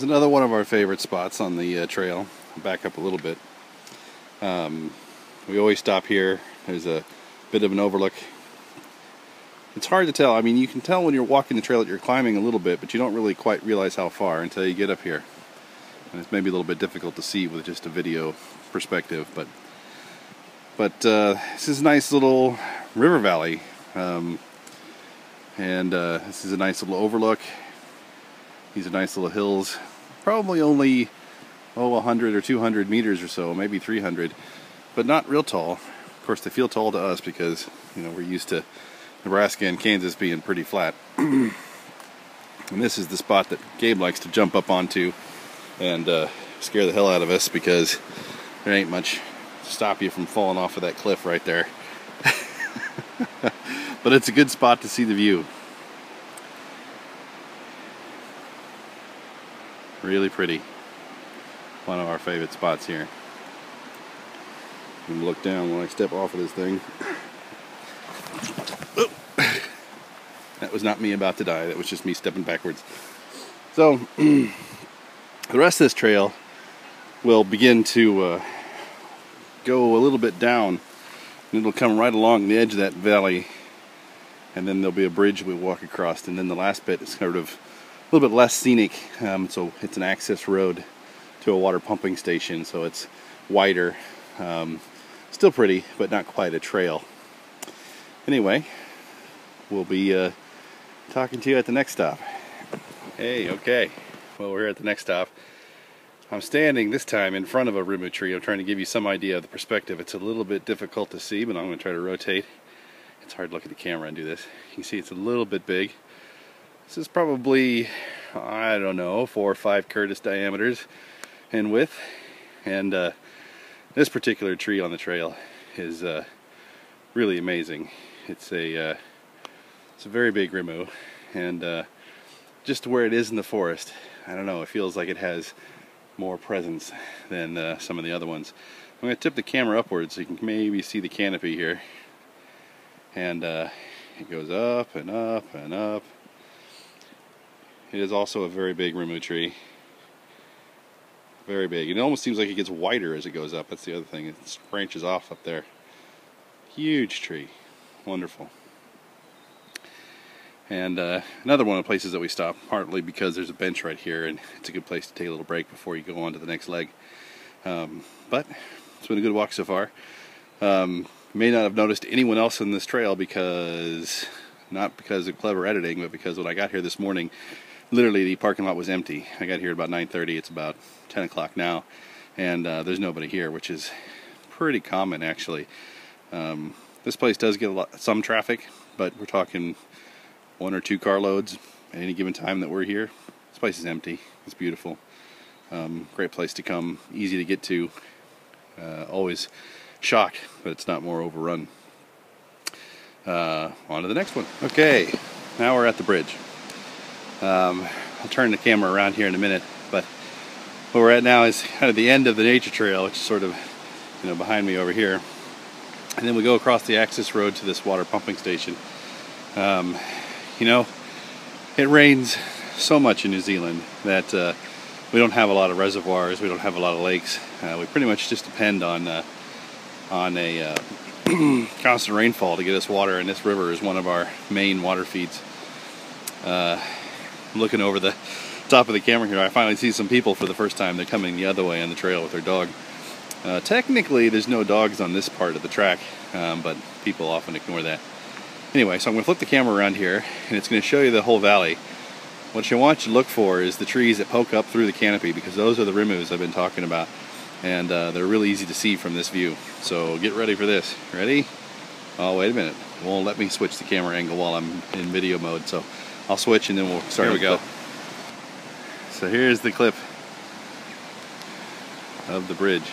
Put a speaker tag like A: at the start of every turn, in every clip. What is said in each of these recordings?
A: It's another one of our favorite spots on the trail. I'll back up a little bit. We always stop here. There's a bit of an overlook. It's hard to tell. I mean, you can tell when you're walking the trail that you're climbing a little bit, but you don't really quite realize how far until you get up here. And it's maybe a little bit difficult to see with just a video perspective, but this is a nice little river valley, and this is a nice little overlook. These are nice little hills, probably only 100 or 200 meters or so, maybe 300, but not real tall. Of course, they feel tall to us because, you know, we're used to Nebraska and Kansas being pretty flat. And this is the spot that Gabe likes to jump up onto and scare the hell out of us, because there ain't much to stop you from falling off of that cliff right there. But it's a good spot to see the view. Really pretty. One of our favorite spots here. I'm gonna look down when I step off of this thing. Oh. That was not me about to die. That was just me stepping backwards. So the rest of this trail will begin to go a little bit down, and it'll come right along the edge of that valley, and then there'll be a bridge we walk across, and then the last bit is sort of a little bit less scenic, so it's an access road to a water pumping station, so it's wider, still pretty, but not quite a trail. Anyway, we'll be talking to you at the next stop. Hey, okay, well, we're here at the next stop. I'm standing this time in front of a rimu tree. I'm trying to give you some idea of the perspective. It's a little bit difficult to see, but I'm going to try to rotate. It's hard to look at the camera and do this. You can see it's a little bit big. This is probably, I don't know, 4 or 5 Curtis diameters in width. And this particular tree on the trail is really amazing. It's a very big rimu, and just where it is in the forest, I don't know, it feels like it has more presence than some of the other ones. I'm going to tip the camera upwards so you can maybe see the canopy here. And it goes up and up and up. It is also a very big rimu tree. Very big. It almost seems like it gets wider as it goes up. That's the other thing. It branches off up there. Huge tree. Wonderful. And another one of the places that we stop, partly because there's a bench right here, and it's a good place to take a little break before you go on to the next leg. But it's been a good walk so far. May not have noticed anyone else in this trail not because of clever editing, but because when I got here this morning, literally the parking lot was empty. I got here at about 9:30. It's about 10 o'clock now, and there's nobody here, which is pretty common actually. This place does get some traffic, but we're talking 1 or 2 carloads at any given time that we're here. This place is empty. It's beautiful. Great place to come, easy to get to. Always shocked that it's not more overrun. On to the next one. Okay, now we're at the bridge. I'll turn the camera around here in a minute, but where we're at now is kind of the end of the nature trail, which is sort of, you know, behind me over here. And then we go across the access road to this water pumping station. You know, it rains so much in New Zealand that we don't have a lot of reservoirs, we don't have a lot of lakes. We pretty much just depend on a constant rainfall to get us water, and this river is one of our main water feeds. I'm looking over the top of the camera here. I finally see some people for the first time. They're coming the other way on the trail with their dog. Technically, there's no dogs on this part of the track, but people often ignore that. Anyway, so I'm going to flip the camera around here, and it's going to show you the whole valley. What I want you to look for is the trees that poke up through the canopy, because those are the rimus I've been talking about, and they're really easy to see from this view. So get ready for this. Ready? Oh, wait a minute. It won't let me switch the camera angle while I'm in video mode, so I'll switch and then we'll start. Here we go. So here's the clip of the bridge.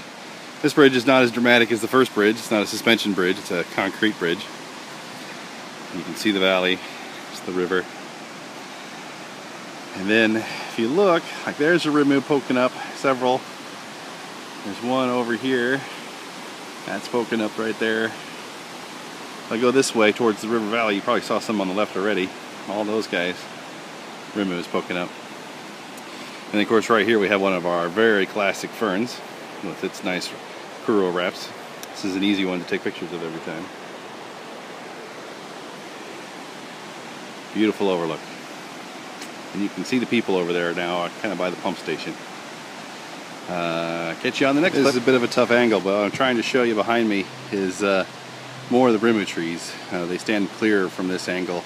A: This bridge is not as dramatic as the first bridge. It's not a suspension bridge, it's a concrete bridge. You can see the valley, it's the river. And then if you look, like there's a rimu poking up, several. There's one over here, that's poking up right there. If I go this way towards the river valley, you probably saw some on the left already. All those guys, rimu is poking up. And of course right here we have one of our very classic ferns with its nice Kuro wraps. This is an easy one to take pictures of every time. Beautiful overlook. And you can see the people over there now, kind of by the pump station. Catch you on the next clip. This is a bit of a tough angle, but what I'm trying to show you behind me is more of the Rimu trees. They stand clear from this angle,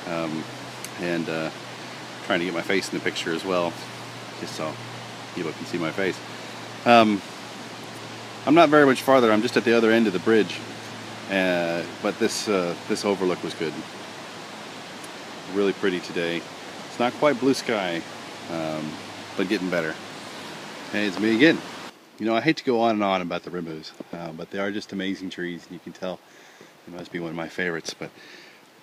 A: and trying to get my face in the picture as well, just so people can see my face. I'm not very much farther. I'm just at the other end of the bridge, but this overlook was good. Really pretty today. It's not quite blue sky, but getting better. Hey, it's me again. You know, I hate to go on and on about the Rimus, but they are just amazing trees, and you can tell they must be one of my favorites. But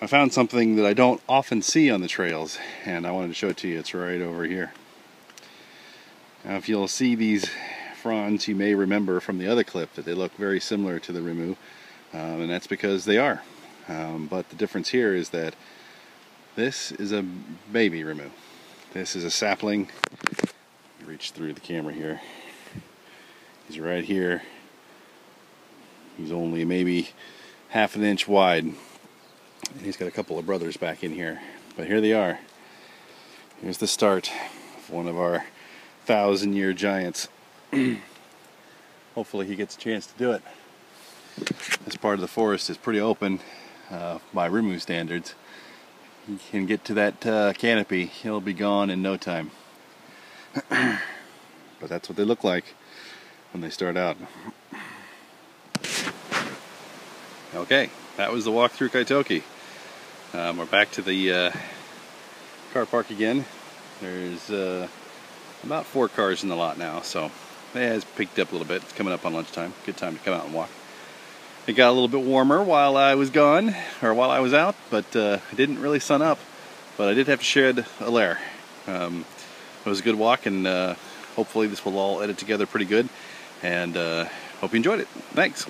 A: I found something that I don't often see on the trails, and I wanted to show it to you. It's right over here. Now, if you'll see these fronds, you may remember from the other clip that they look very similar to the Rimu, and that's because they are. But the difference here is that this is a baby Rimu. This is a sapling. Reach through the camera here. He's right here. He's only maybe half an inch wide. And he's got a couple of brothers back in here. But here they are. Here's the start of one of our 1,000-year giants. Hopefully he gets a chance to do it. This part of the forest is pretty open by Rimu standards. He can get to that canopy. He'll be gone in no time. But that's what they look like when they start out. Okay, that was the walk through Kaitoke. We're back to the car park again. There's about 4 cars in the lot now, so it has picked up a little bit. It's coming up on lunchtime. Good time to come out and walk. It got a little bit warmer while I was gone, or while I was out, but it didn't really sun up. But I did have to shed a layer. It was a good walk, and hopefully this will all edit together pretty good, and hope you enjoyed it. Thanks.